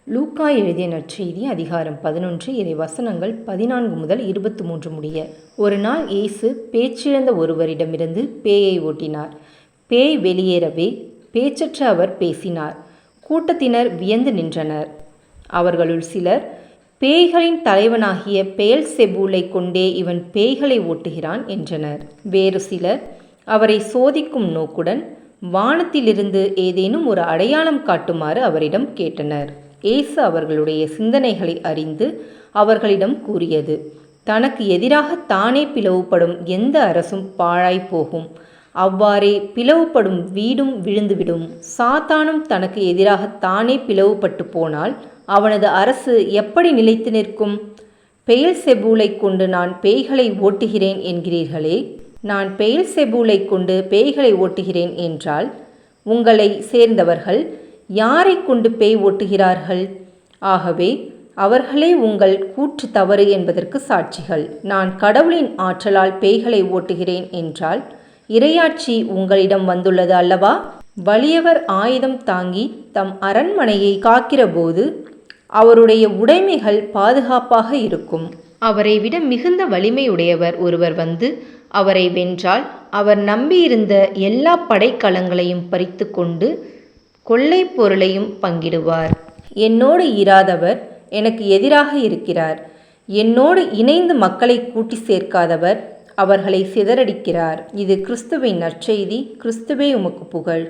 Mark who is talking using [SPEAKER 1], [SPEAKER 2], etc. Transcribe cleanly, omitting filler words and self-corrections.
[SPEAKER 1] லூக்கா எழுதிய நற்செய்தி அதிகாரம் 11 இறை வசனங்கள் 14 முதல் 23 முடிய. ஒரு நாள் இயேசு பேச்சிழந்த ஒருவரிடமிருந்து பேயை ஓட்டினார். பேய் வெளியேறவே பேச்சற்ற அவர் பேசினார். கூட்டத்தினர் வியந்து நின்றனர். அவர்களுள் சிலர், பேய்களின் தலைவனாகிய பெயல்செபூலை கொண்டே இவன் பேய்களை ஓட்டுகிறான் என்றனர். வேறு சிலர் அவரை சோதிக்கும் நோக்குடன் வானத்திலிருந்து ஏதேனும் ஒரு அடையாளம் காட்டுமாறு அவரிடம் கேட்டனர். இயேசு அவர்களுடைய சிந்தனைகளை அறிந்து அவர்களிடம் கூறியது, தனக்கு எதிராக தானே பிளவுபடும் எந்த அரசும் பாழாய் போகும். அவ்வாறே பிளவுபடும் வீடும் விழுந்துவிடும். சாத்தானும் தனக்கு எதிராக தானே பிளவுபட்டு போனால் அவனது அரசு எப்படி நிலைத்து நிற்கும்? பெயல்செபூலை கொண்டு நான் பேய்களை ஓட்டுகிறேன் என்கிறீர்களே. நான் பெயல்செபூலை கொண்டு பேய்களை ஓட்டுகிறேன் என்றால் உங்களை சேர்ந்தவர்கள் யாரை கொண்டு பேய் ஓட்டுகிறார்கள்? ஆகவே அவர்களே உங்கள் கூற்று தவறு என்பதற்கு சாட்சிகள். நான் கடவுளின் ஆற்றலால் பேய்களை ஓட்டுகிறேன் என்றால் இறையாட்சி உங்களிடம் வந்துள்ளது அல்லவா? வலியவர் ஆயுதம் தாங்கி தம் அரண்மனையை காக்கிறபோது அவருடைய உடைமைகள் பாதுகாப்பாக இருக்கும். அவரை விட மிகுந்த வலிமையுடையவர் ஒருவர் வந்து அவரை வென்றால் அவர் நம்பியிருந்த எல்லா படைக்கலங்களையும் பறித்து கொண்டு கொள்ளை பொருளையும் பங்கிடுவார். என்னோடு இராதவர் எனக்கு எதிராக இருக்கிறார். என்னோடு இணைந்து மக்களை கூட்டி சேர்க்காதவர் அவர்களை சிதறடிக்கிறார். இது கிறிஸ்துவின் நற்செய்தி. கிறிஸ்துவே உமக்கு புகழ்.